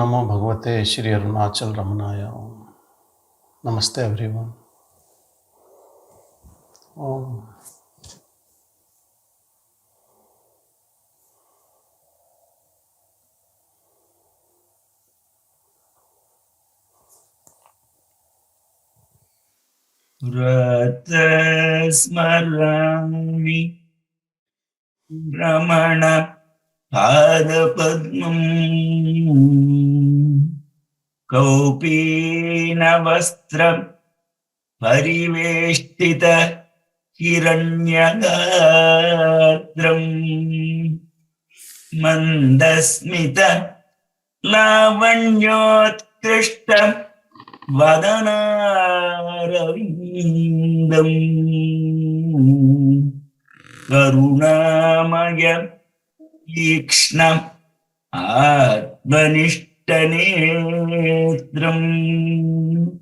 Namo Bhagavate Shri Arunachal Ramanaya. Namaste everyone. Om. Smarami Ramana Padapadmam Kaupina Vastram Pariveshtita Hiranyagatram Mandasmita Lavanyotkrishtam Vadanarvindam Karunamaya Ikshnam Atmanishtanetram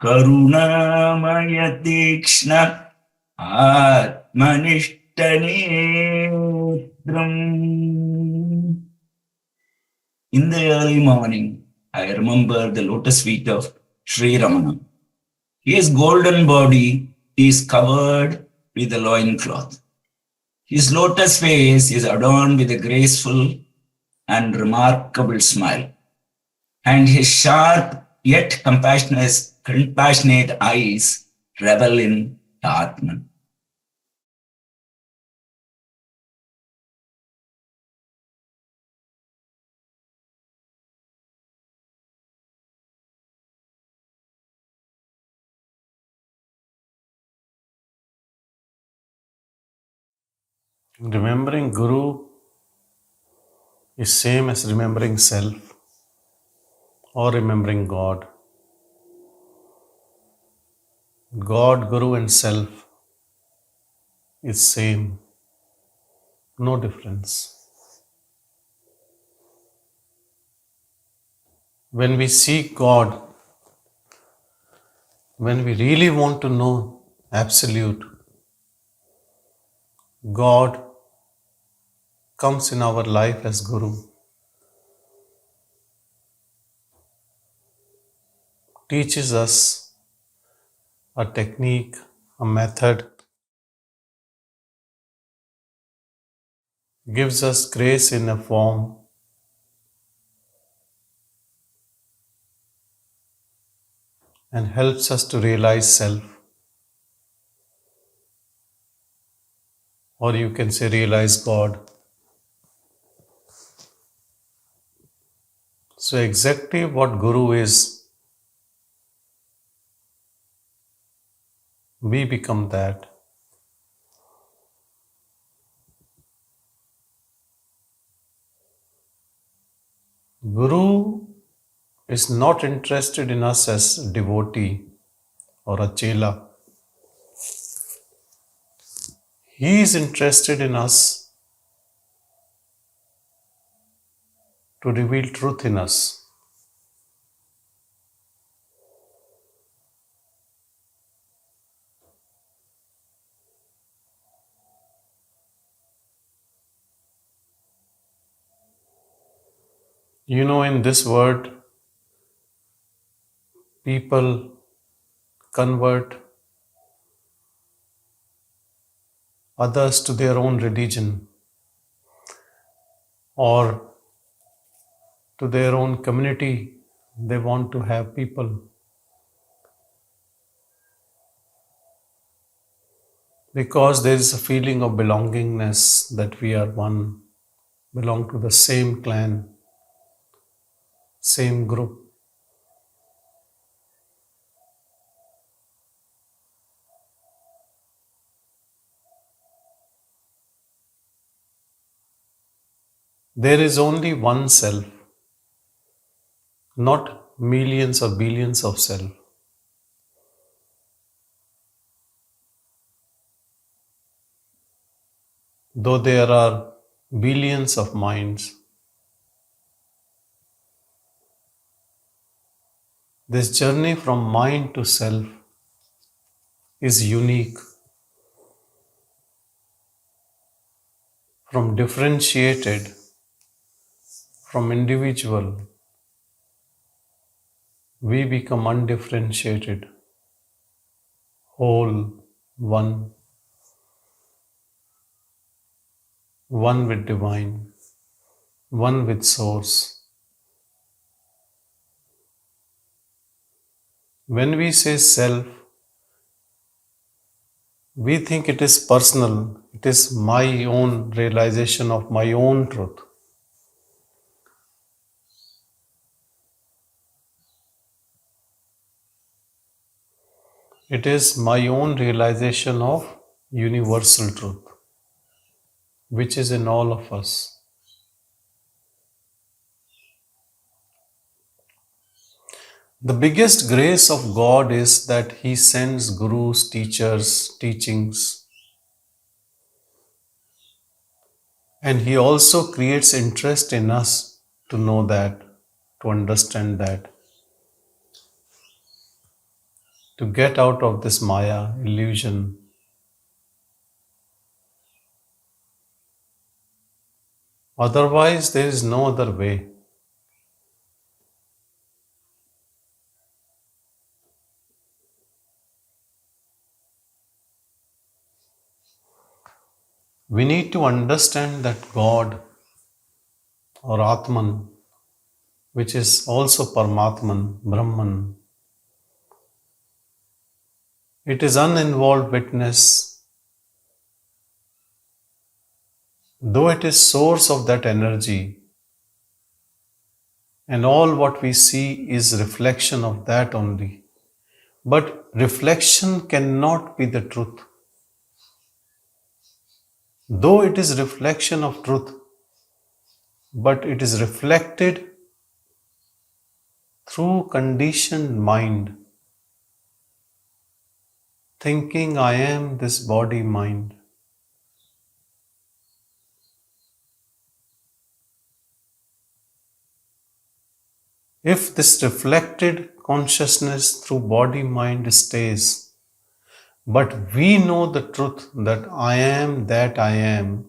Karunamaya Ikshnam Atmanishtanetram. In the early morning, I remember the lotus feet of Sri Ramana. His golden body is covered with a loincloth. His lotus face is adorned with a graceful and remarkable smile. And his sharp yet compassionate eyes revel in Atman. Remembering Guru is same as remembering self or remembering God. God, Guru and self is same, no difference. When we seek God, when we really want to know Absolute, God comes in our life as Guru, teaches us a technique, a method, gives us grace in a form, and helps us to realize self. Or you can say realize God. So exactly what Guru is, we become that. Guru is not interested in us as a devotee or a chela. He is interested in us to reveal truth in us. You know, in this world, people convert others to their own religion or to their own community. They want to have people because there is a feeling of belongingness that we are one, belong to the same clan, same group. There is only one self, not millions or billions of self. Though there are billions of minds, this journey from mind to self is unique, from differentiated, from individual we become undifferentiated, whole, one, one with divine, one with source. When we say self, we think it is personal, it is my own realization of my own truth. It is my own realization of universal truth, which is in all of us. The biggest grace of God is that He sends gurus, teachers, teachings, and He also creates interest in us to know that, to understand that, to get out of this Maya illusion. Otherwise, there is no other way. We need to understand that God or Atman, which is also Paramatman, Brahman, it is uninvolved witness, though it is source of that energy, and all what we see is reflection of that only. But reflection cannot be the truth. Though it is reflection of truth, but it is reflected through conditioned mind, thinking I am this body mind. If this reflected consciousness through body mind stays, but we know the truth that I am that I am,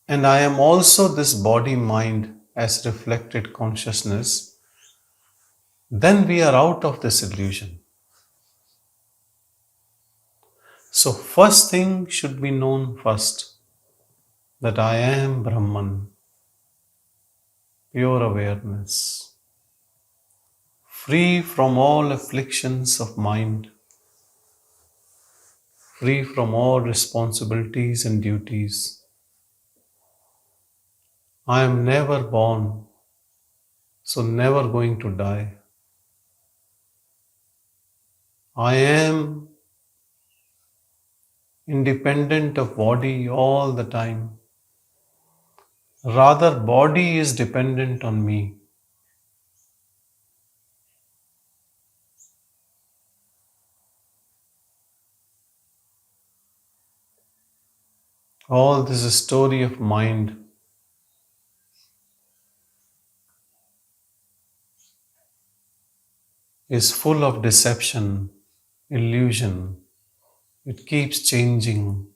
and I am also this body mind as reflected consciousness, then we are out of this illusion. So, first thing should be known first, that I am Brahman, pure awareness, free from all afflictions of mind, free from all responsibilities and duties. I am never born, so never going to die. I am independent of body all the time. Rather, body is dependent on me. All this story of mind is full of deception, illusion. It keeps changing.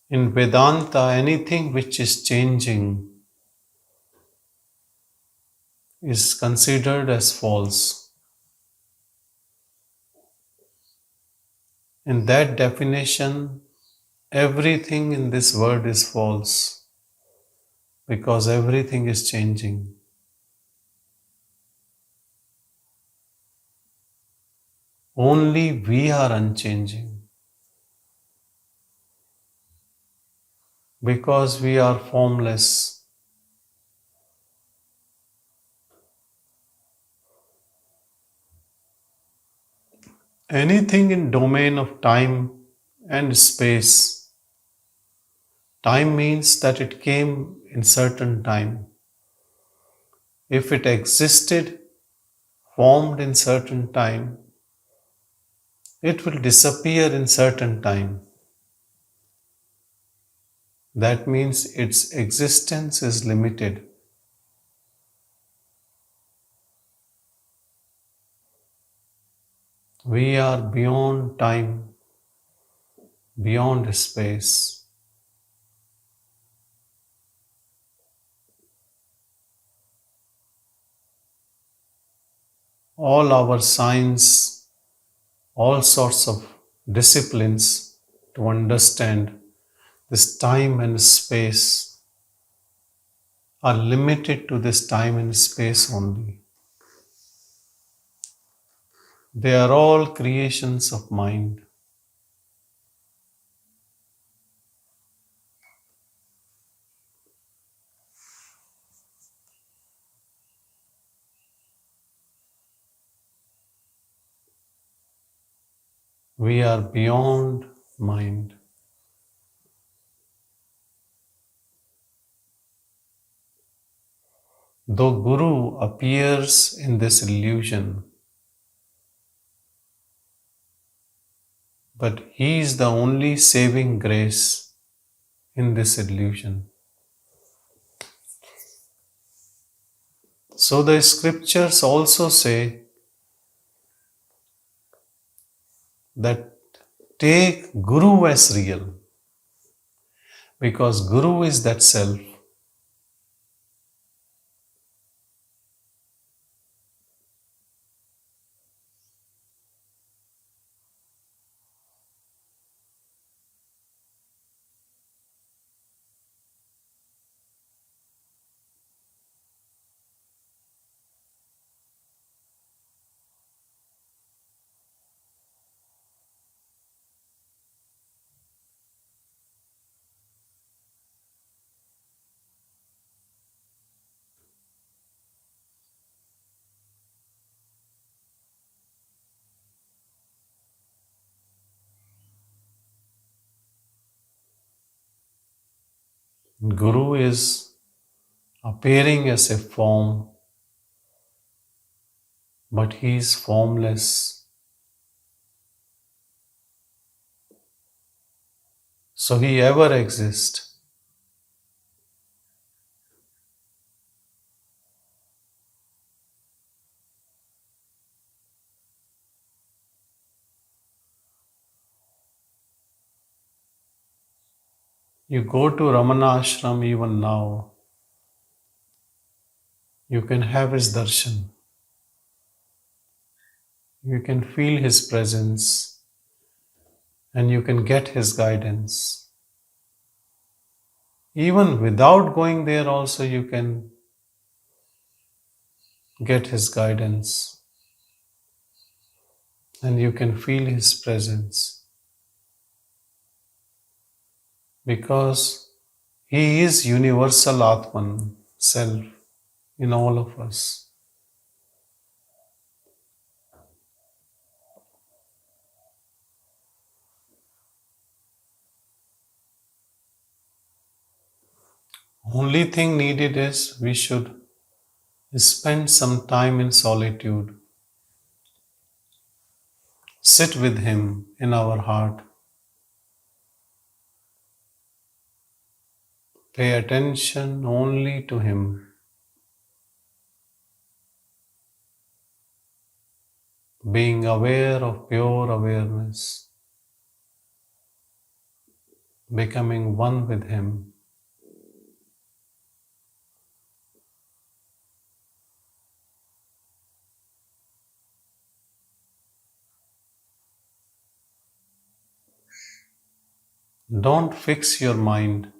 In Vedanta, anything which is changing is considered as false. In that definition, everything in this world is false because everything is changing. Only we are unchanging because we are formless. Anything in domain of time and space. Time means that it came in certain time. If it existed, formed in certain time, it will disappear in certain time. That means its existence is limited. We are beyond time, beyond space. All our science, all sorts of disciplines to understand this time and space are limited to this time and space only. They are all creations of mind. We are beyond mind. Though Guru appears in this illusion, but he is the only saving grace in this illusion. So the scriptures also say that take Guru as real, because Guru is that self. Guru is appearing as a form, but he is formless. So he ever exists. You go to Ramana Ashram even now, you can have his darshan. You can feel his presence and you can get his guidance. Even without going there, also, you can get his guidance and you can feel his presence because he is universal Atman, self, in all of us. Only thing needed is we should spend some time in solitude. Sit with him in our heart. Pay attention only to him. Being aware of pure awareness. Becoming one with him. Don't fix your mind.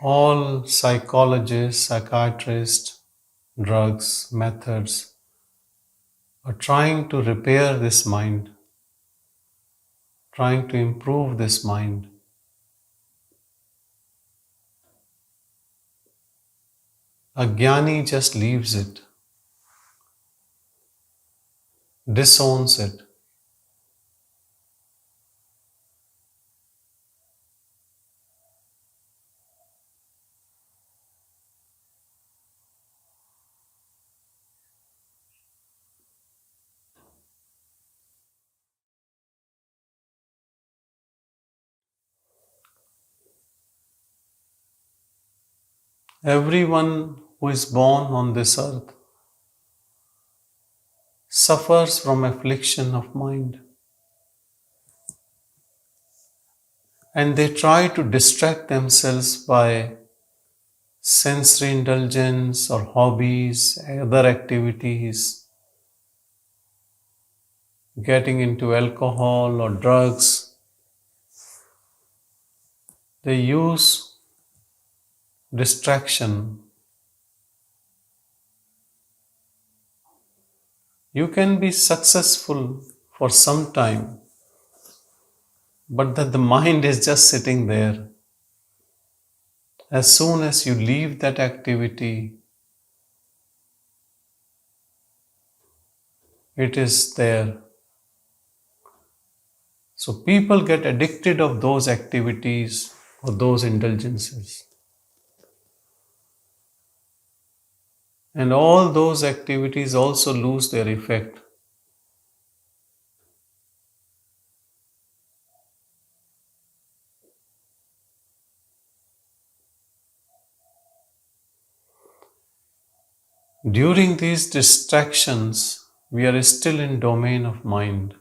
All psychologists, psychiatrists, drugs, methods are trying to repair this mind, trying to improve this mind. A jnani just leaves it, disowns it. Everyone who is born on this earth suffers from affliction of mind. And they try to distract themselves by sensory indulgence or hobbies, other activities, getting into alcohol or drugs. They use distraction. You can be successful for some time, but that the mind is just sitting there. As soon as you leave that activity, it is there. So people get addicted of those activities or those indulgences. And all those activities also lose their effect. During these distractions, we are still in domain of mind.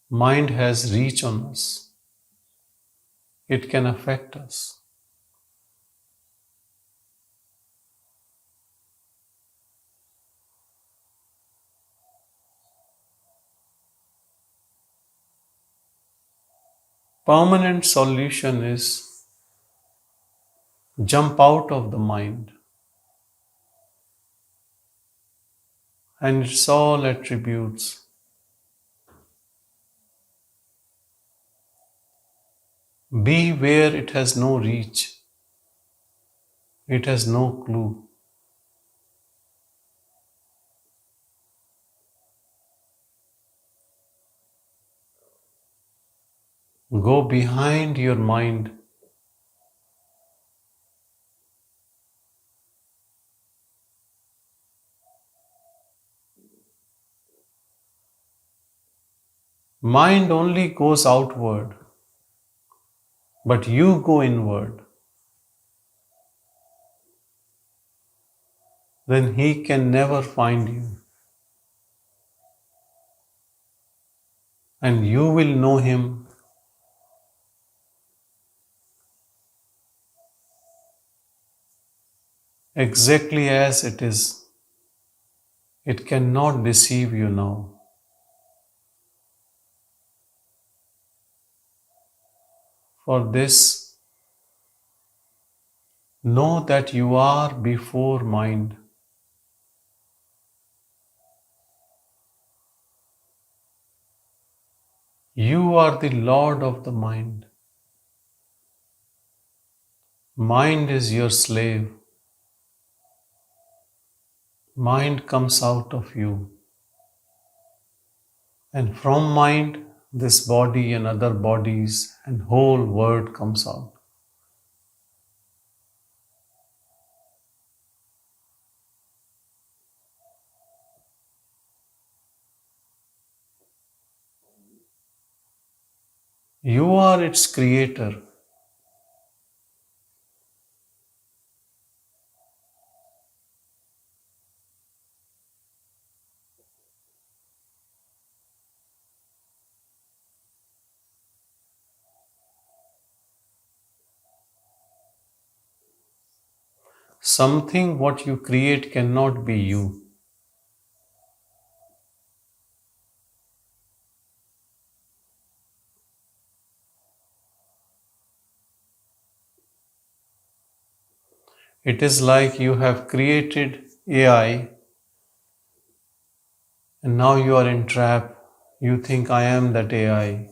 Mind has reach on us. It can affect us. Permanent solution is jump out of the mind and its all attributes. Be where it has no reach. It has no clue. Go behind your mind. Mind only goes outward, but you go inward. Then he can never find you. And you will know him exactly as it is. It cannot deceive you now. For this, know that you are before mind. You are the Lord of the mind. Mind is your slave. Mind comes out of you. And from mind, this body and other bodies and whole world comes out. You are its creator. Something what you create cannot be you. It is like you have created AI and now you are in trap. You think I am that AI.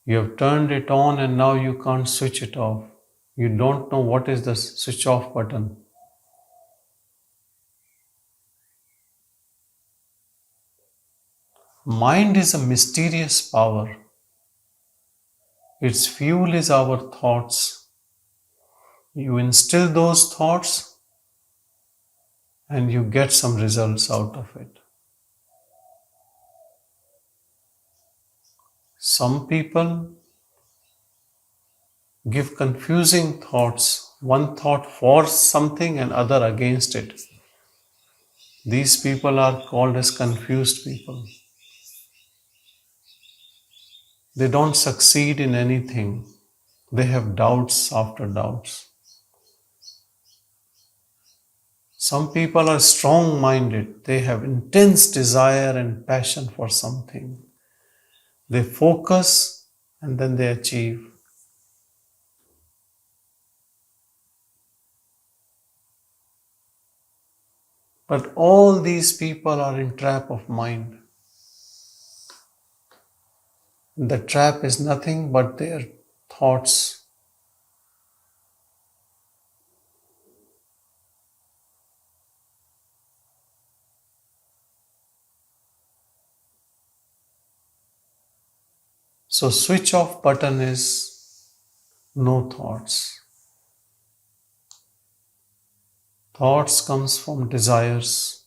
You have turned it on and now you can't switch it off. You don't know what is the switch off button. Mind is a mysterious power. Its fuel is our thoughts. You instill those thoughts and you get some results out of it. Some people give confusing thoughts, one thought for something and other against it. These people are called as confused people. They don't succeed in anything. They have doubts after doubts. Some people are strong minded. They have intense desire and passion for something. They focus and then they achieve. But all these people are in trap of mind. The trap is nothing but their thoughts. So switch off button is no thoughts. Thoughts comes from desires.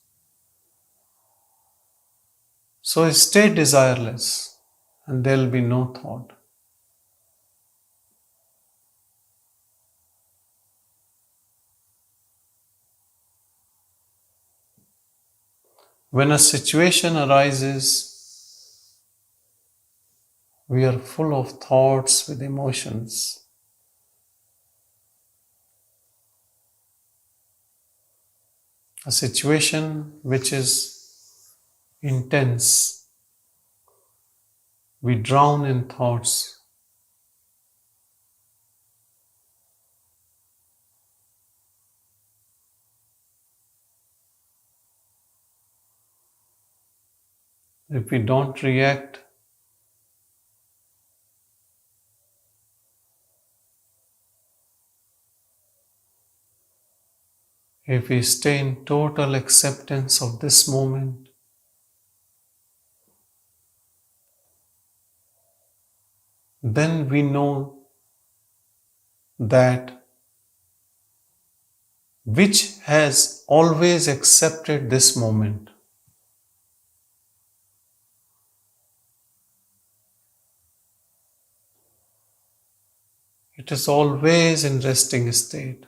So stay desireless and there will be no thought. When a situation arises, we are full of thoughts with emotions. A situation which is intense, we drown in thoughts. If we don't react, if we stay in total acceptance of this moment, then we know that which has always accepted this moment. It is always in resting state.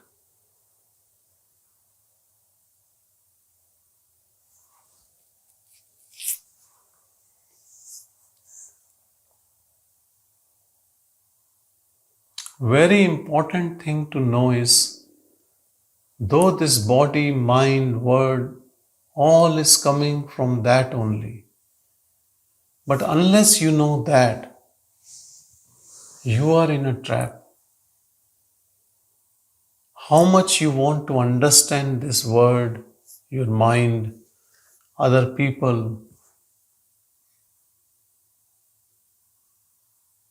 Very important thing to know is, though this body, mind, word, all is coming from that only. But unless you know that, you are in a trap. How much you want to understand this word, your mind, other people,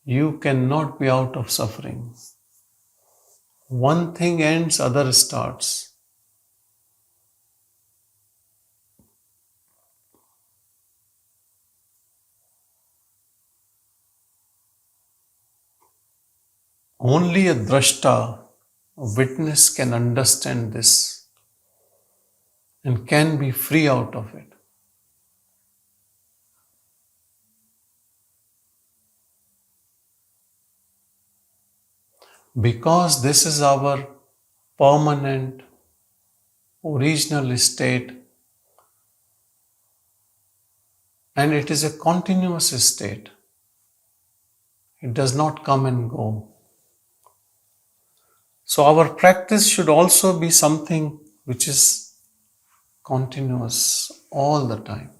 you cannot be out of suffering. One thing ends, other starts. Only a drashta, a witness, can understand this and can be free out of it. Because this is our permanent, original state, and it is a continuous state. It does not come and go. So our practice should also be something which is continuous all the time.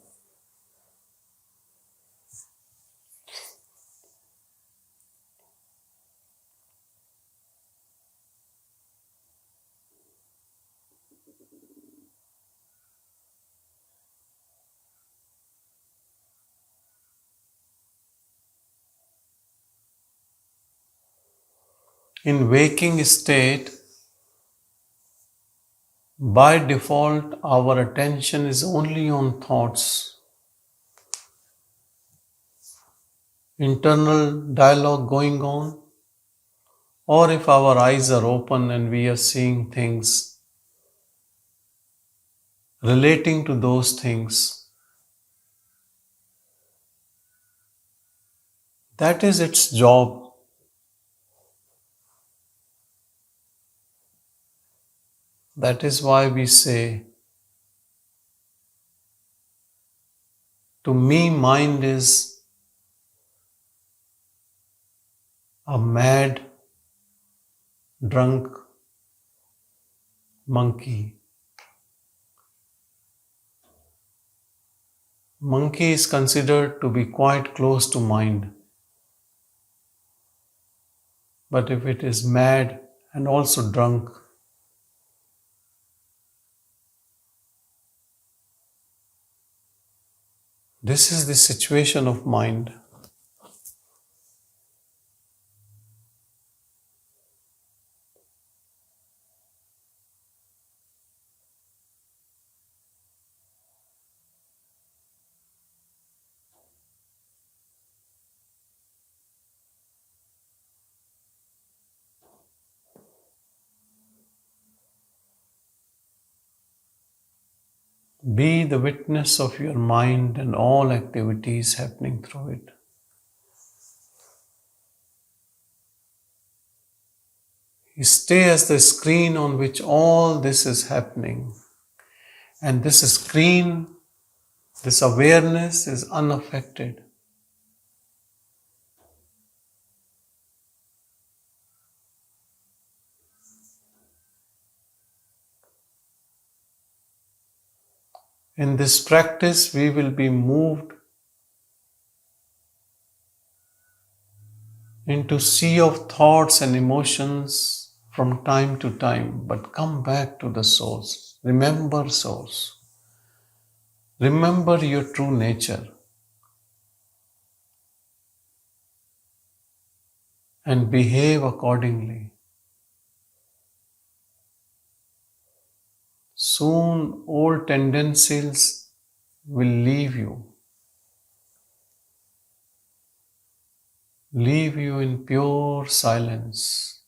In waking state, by default, our attention is only on thoughts. Internal dialogue going on, or if our eyes are open and we are seeing things relating to those things, that is its job. That is why we say, to me, mind is a mad, drunk monkey. Monkey is considered to be quite close to mind. But if it is mad and also drunk, this is the situation of mind. Be the witness of your mind and all activities happening through it. You stay as the screen on which all this is happening. And this screen, this awareness is unaffected. In this practice, we will be moved into sea of thoughts and emotions from time to time, but come back to the source. Remember source. Remember your true nature and behave accordingly. Soon old tendencies will leave you in pure silence.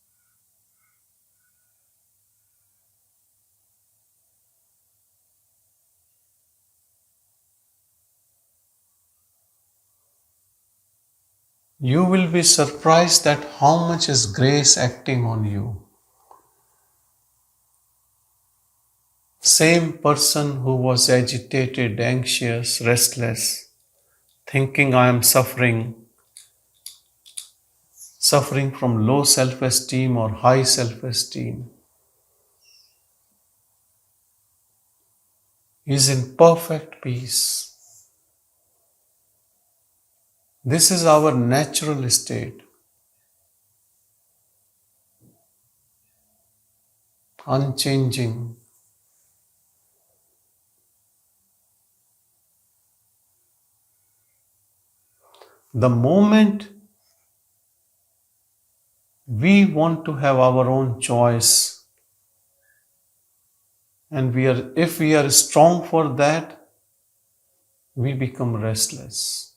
You will be surprised at how much is grace acting on you. Same person who was agitated, anxious, restless, thinking I am suffering from low self-esteem or high self-esteem, is in perfect peace. This is our natural state, unchanging. The moment we want to have our own choice, and if we are strong for that, we become restless.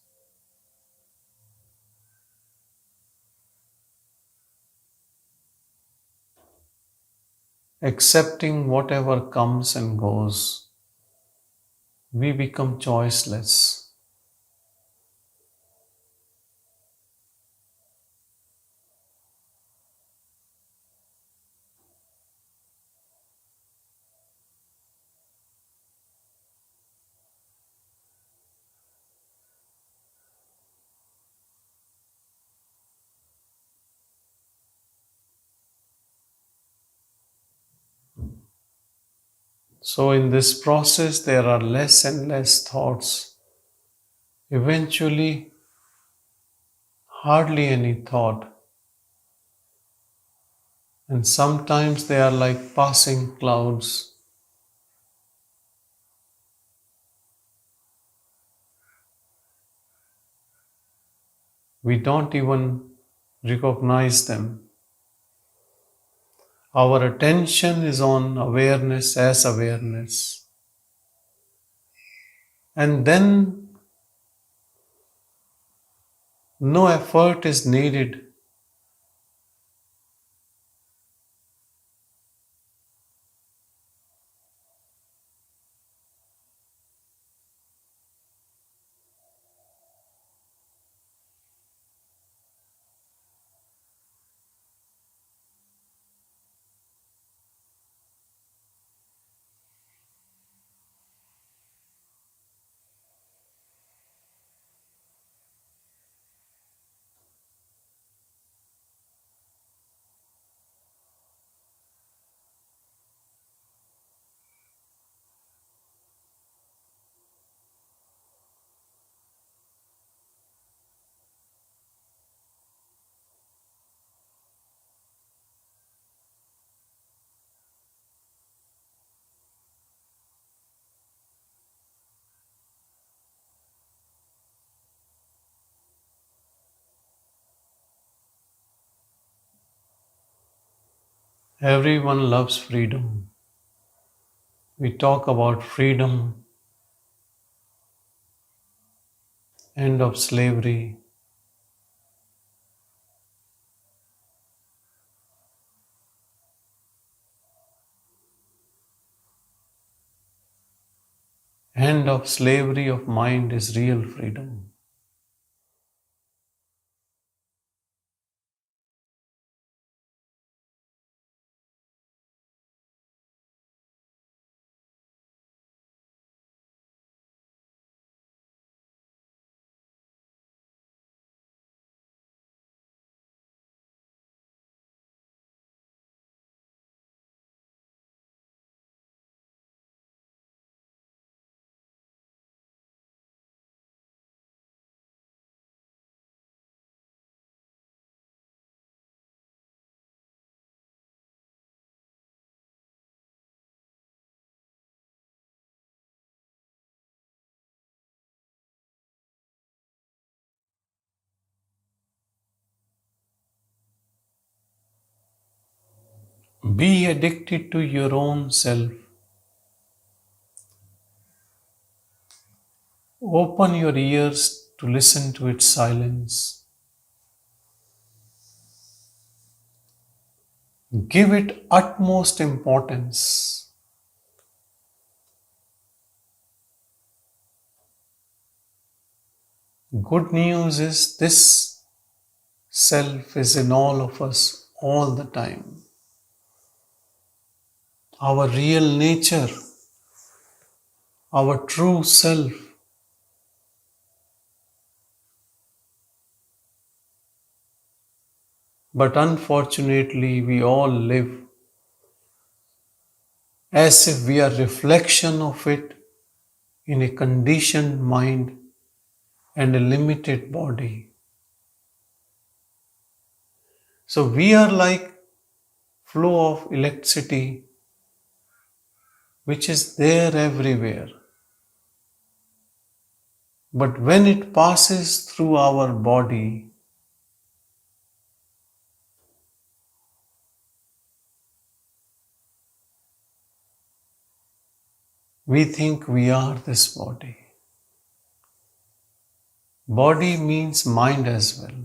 Accepting whatever comes and goes, we become choiceless. So in this process, there are less and less thoughts. Eventually, hardly any thought. And sometimes they are like passing clouds. We don't even recognize them. Our attention is on awareness as awareness. And then no effort is needed. Everyone loves freedom. We talk about freedom, end of slavery, end of slavery of mind is real freedom. Be addicted to your own self. Open your ears to listen to its silence. Give it utmost importance. Good news is this self is in all of us all the time. Our real nature, our true self. But unfortunately, we all live as if we are reflection of it in a conditioned mind and a limited body. So we are like flow of electricity which is there everywhere. But when it passes through our body, we think we are this body. Body means mind as well.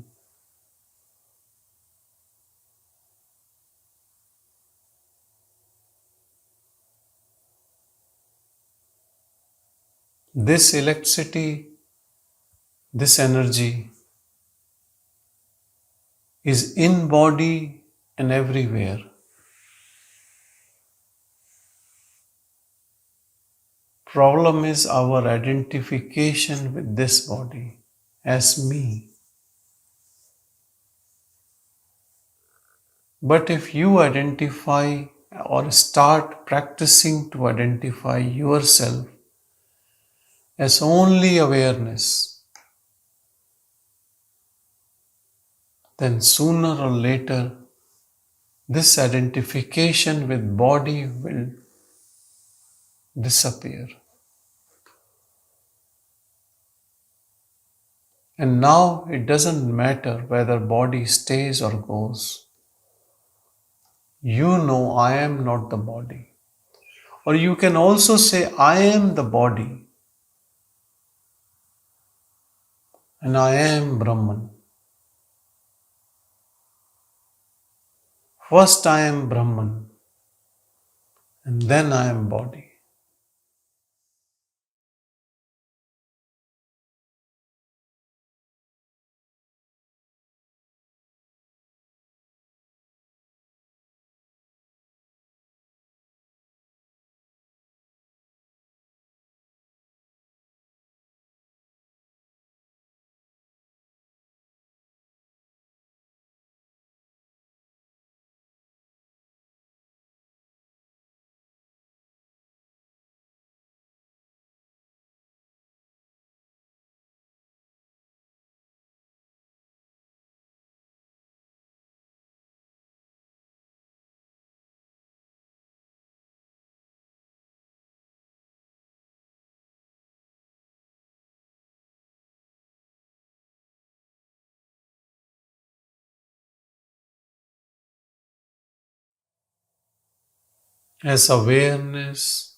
This electricity, this energy is in body and everywhere. Problem is our identification with this body as me. But if you identify or start practicing to identify yourself as only awareness, then sooner or later this identification with body will disappear. And now it doesn't matter whether body stays or goes. You know I am not the body. Or you can also say I am the body and I am Brahman. First I am Brahman and then I am body. As awareness,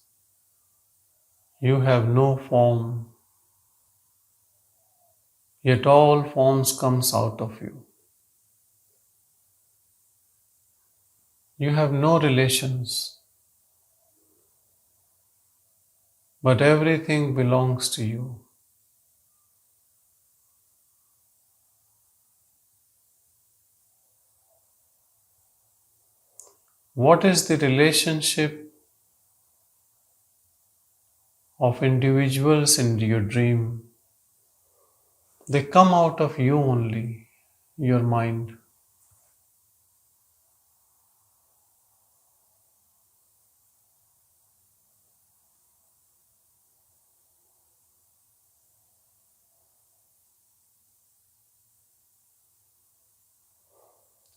you have no form, yet all forms comes out of you. You have no relations, but everything belongs to you. What is the relationship of individuals in your dream? They come out of you only, your mind.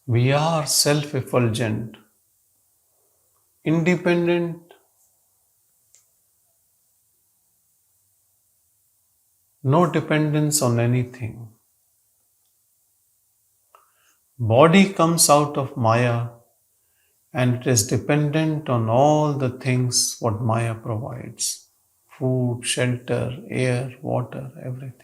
We are self-effulgent, independent, no dependence on anything. Body comes out of Maya and it is dependent on all the things what Maya provides. Food, shelter, air, water, everything.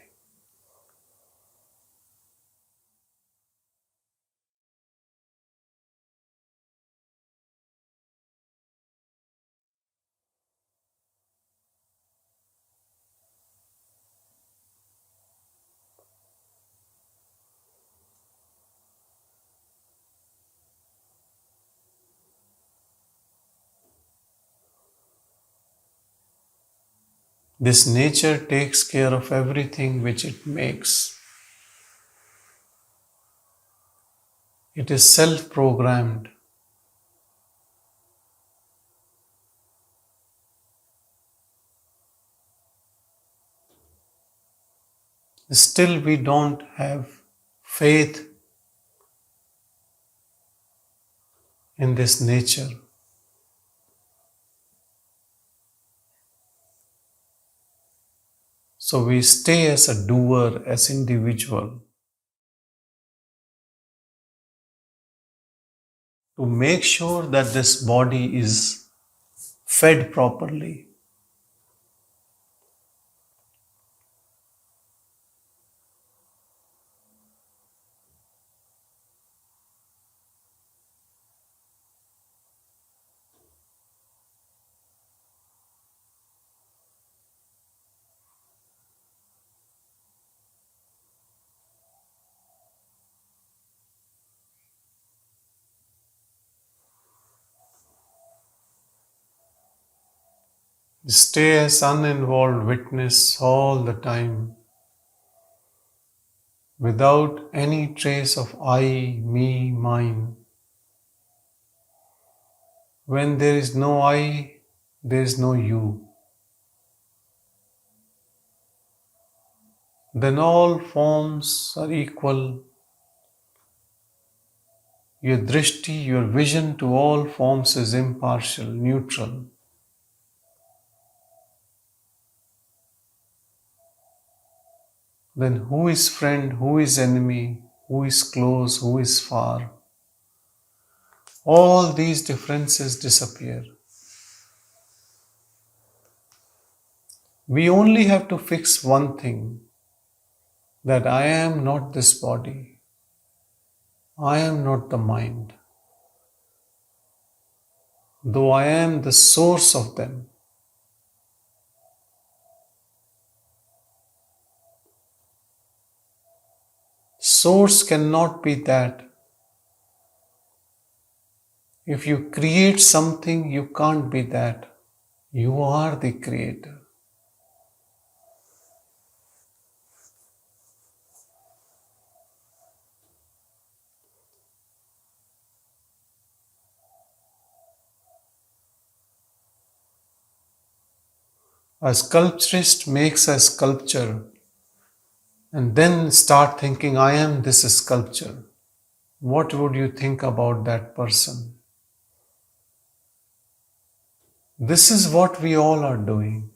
This nature takes care of everything which it makes. It is self-programmed. Still we don't have faith in this nature. So we stay as a doer, as individual, to make sure that this body is fed properly. Stay as uninvolved witness all the time, without any trace of I, me, mine. When there is no I, there is no you. Then all forms are equal. Your drishti, your vision to all forms is impartial, neutral. Then who is friend, who is enemy, who is close, who is far? All these differences disappear. We only have to fix one thing, that I am not this body. I am not the mind, though I am the source of them. Source cannot be that. If you create something, you can't be that. You are the creator. A sculpturist makes a sculpture and then start thinking, I am this sculpture. What would you think about that person? This is what we all are doing.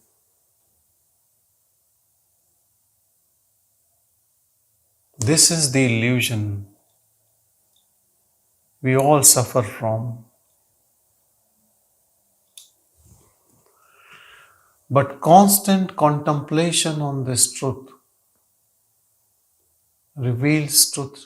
This is the illusion we all suffer from. But constant contemplation on this truth reveals truth.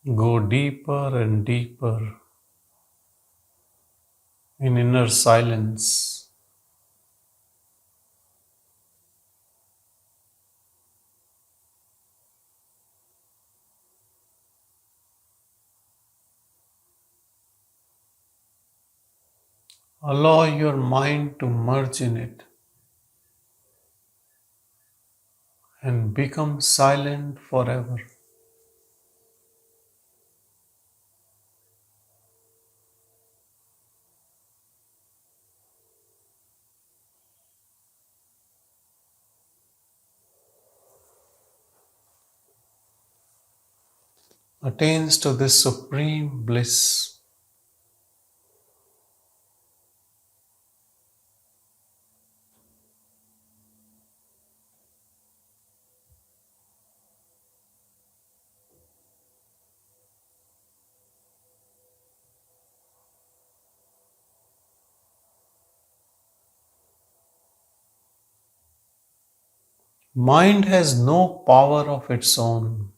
Go deeper and deeper in inner silence. Allow your mind to merge in it and become silent forever. Attains to this supreme bliss. Mind has no power of its own.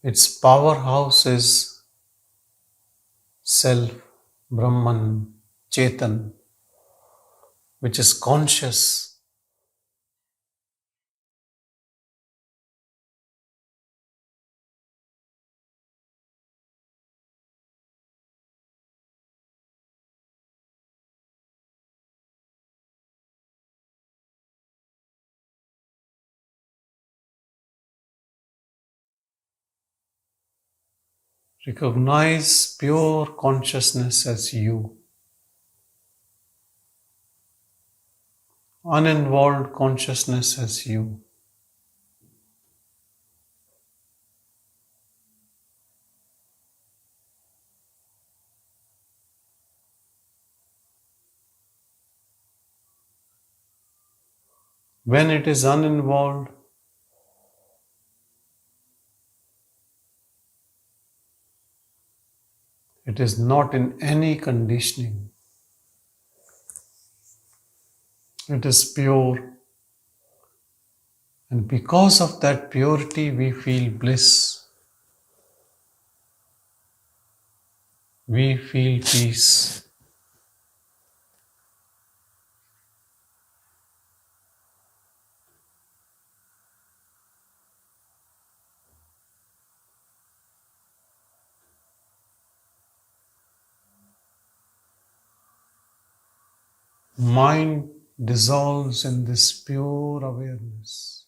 Its powerhouse is self, Brahman, Chetan, which is conscious. Recognize pure consciousness as you, uninvolved consciousness as you. When it is uninvolved, it is not in any conditioning. It is pure, and because of that purity, we feel bliss, we feel peace. Mind dissolves in this pure awareness.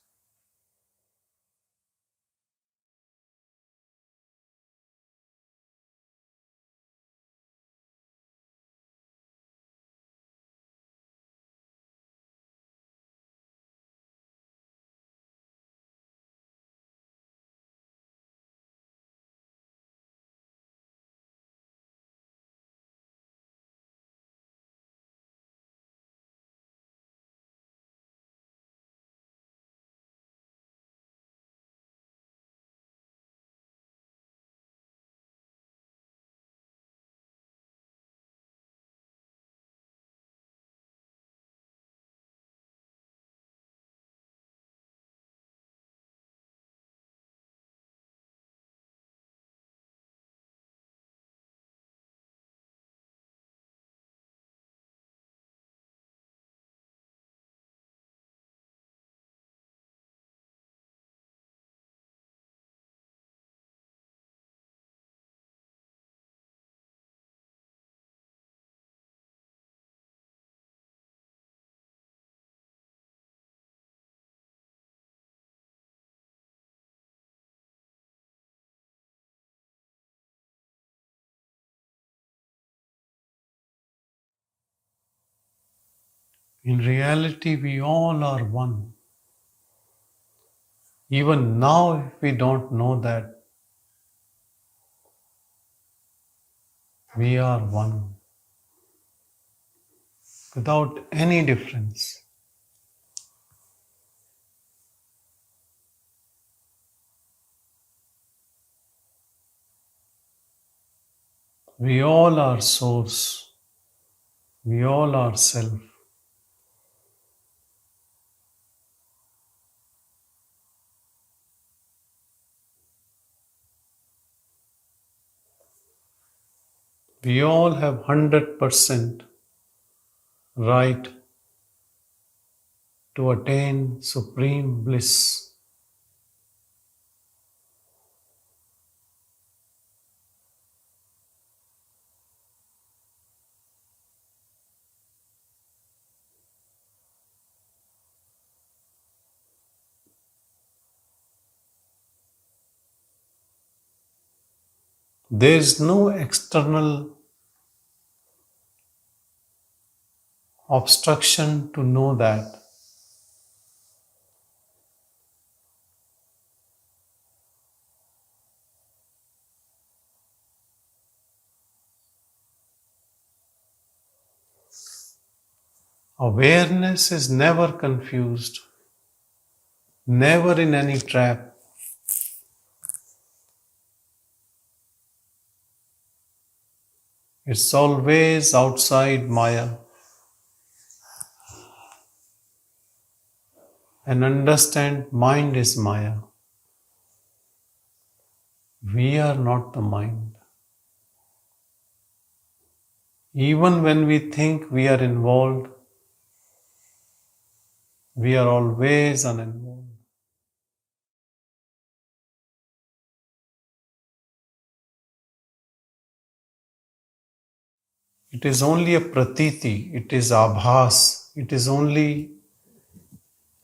In reality, we all are one. Even now, if we don't know that, we are one without any difference. We all are source. We all are self. We all have 100% right to attain supreme bliss. There is no external obstruction to know that. Awareness is never confused, never in any trap. It's always outside Maya. And understand, mind is Maya. We are not the mind. Even when we think we are involved, we are always uninvolved. It is only a pratiti, it is abhas, it is only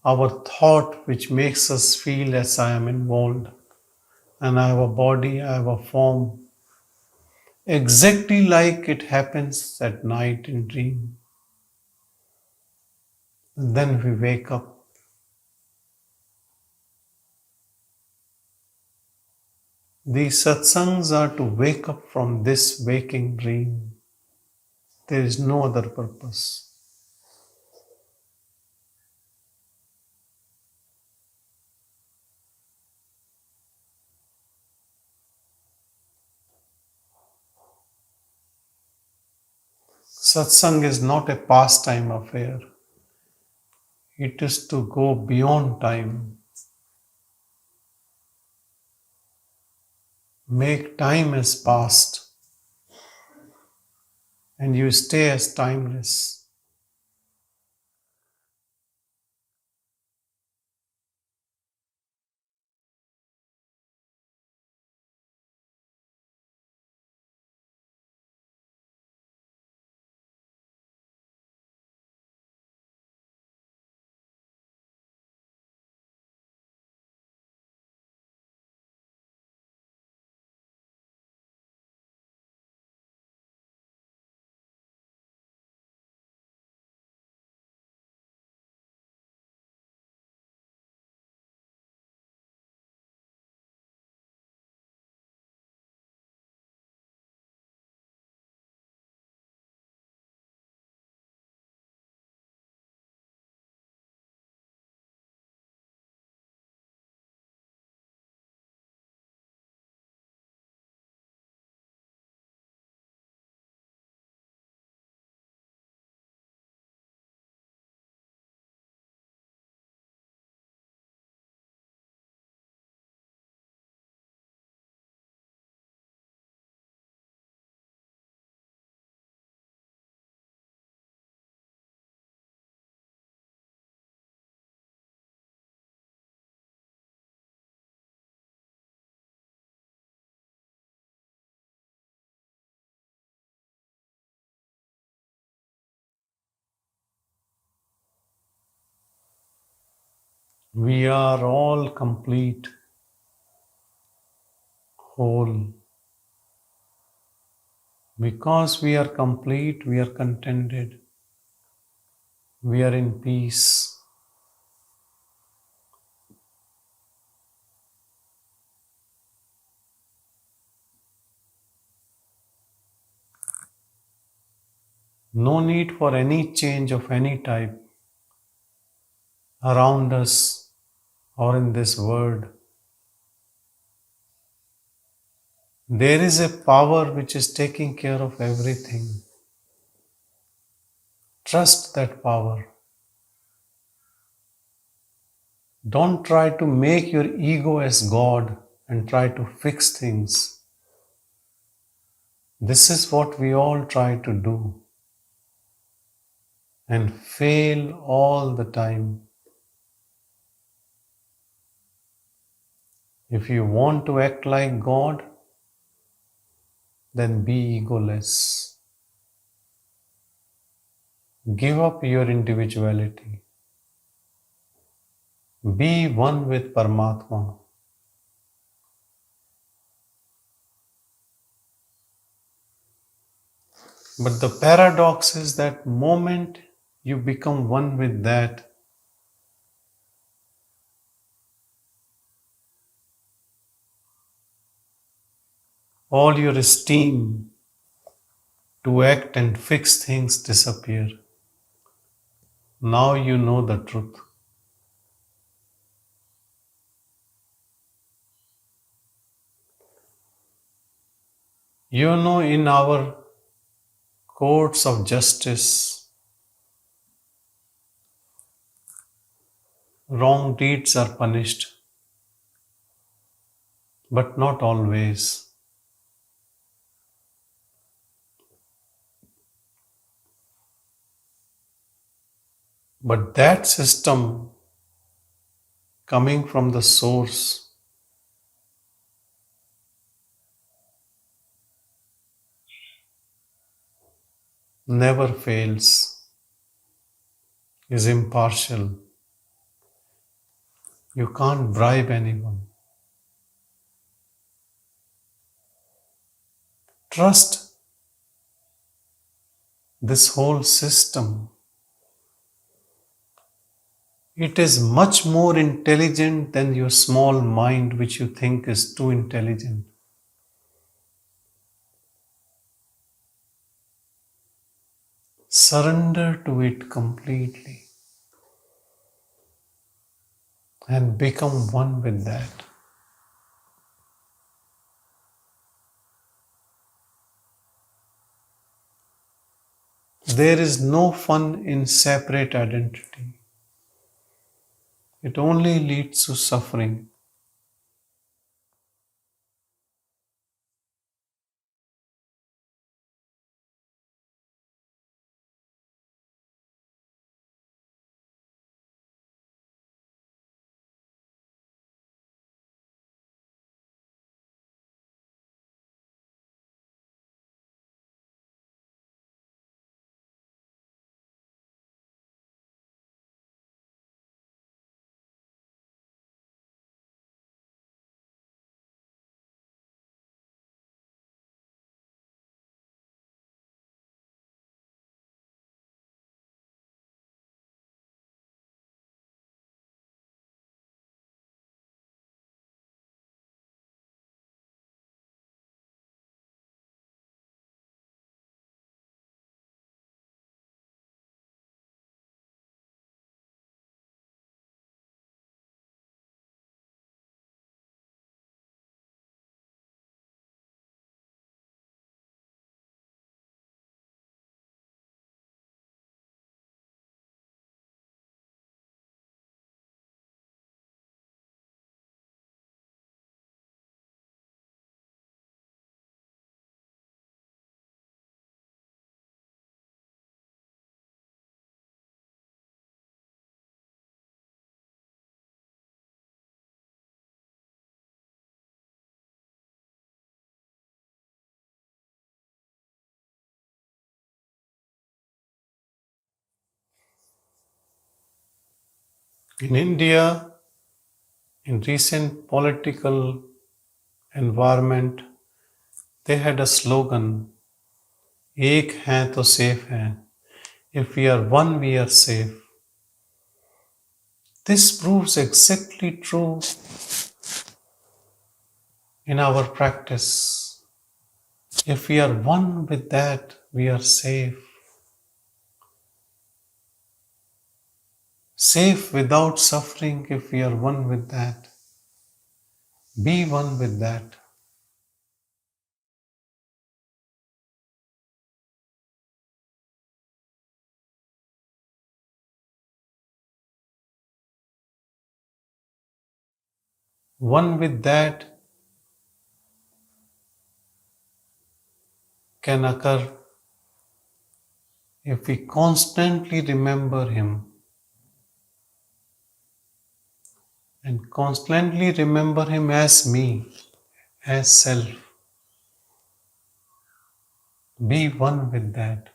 our thought which makes us feel as I am involved and I have a body, I have a form, exactly like it happens at night in dream. And then we wake up. These satsangs are to wake up from this waking dream. There is no other purpose. Satsang is not a pastime affair. It is to go beyond time. Make time as past and you stay as timeless. We are all complete, whole. Because we are complete, we are contented. We are in peace. No need for any change of any type around us or in this world. There is a power which is taking care of everything. Trust that power. Don't try to make your ego as God and try to fix things. This is what we all try to do and fail all the time. If you want to act like God, then be egoless. Give up your individuality. Be one with Paramatman. But the paradox is that moment you become one with that, all your esteem to act and fix things disappear. Now you know the truth. You know, in our courts of justice, wrong deeds are punished, but not always. But that system coming from the source never fails, is impartial. You can't bribe anyone. Trust this whole system. It is much more intelligent than your small mind, which you think is too intelligent. Surrender to it completely and become one with that. There is no fun in separate identity. It only leads to suffering. In India, in recent political environment, they had a slogan, "एक हैं तो safe हैं." If we are one, we are safe. This proves exactly true in our practice. If we are one with that, we are safe. Safe without suffering if we are one with that. Be one with that. One with that can occur if we constantly remember Him and constantly remember Him as me, as self. Be one with that.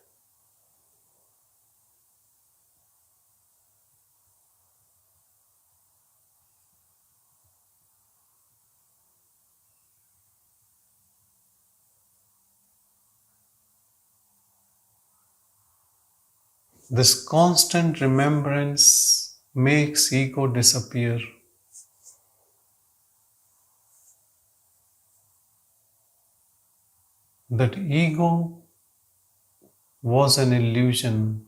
This constant remembrance makes ego disappear. That ego was an illusion,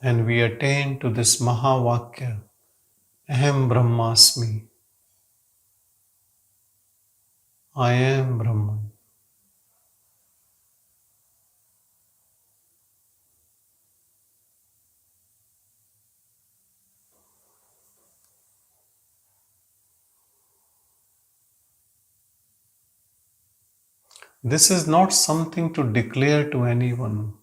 and we attain to this Mahavakya, Aham Brahmasmi, I am Brahman. This is not something to declare to anyone.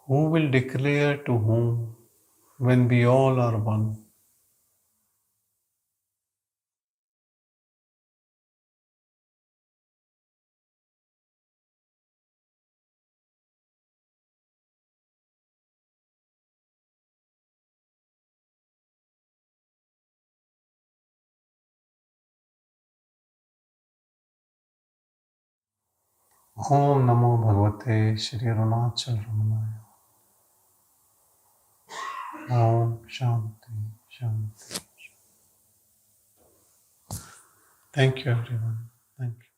Who will declare to whom when we all are one? Om Namo Bhagavate Shri Arunachal Ramanaya. Om Shanti Shanti. Thank you everyone. Thank you.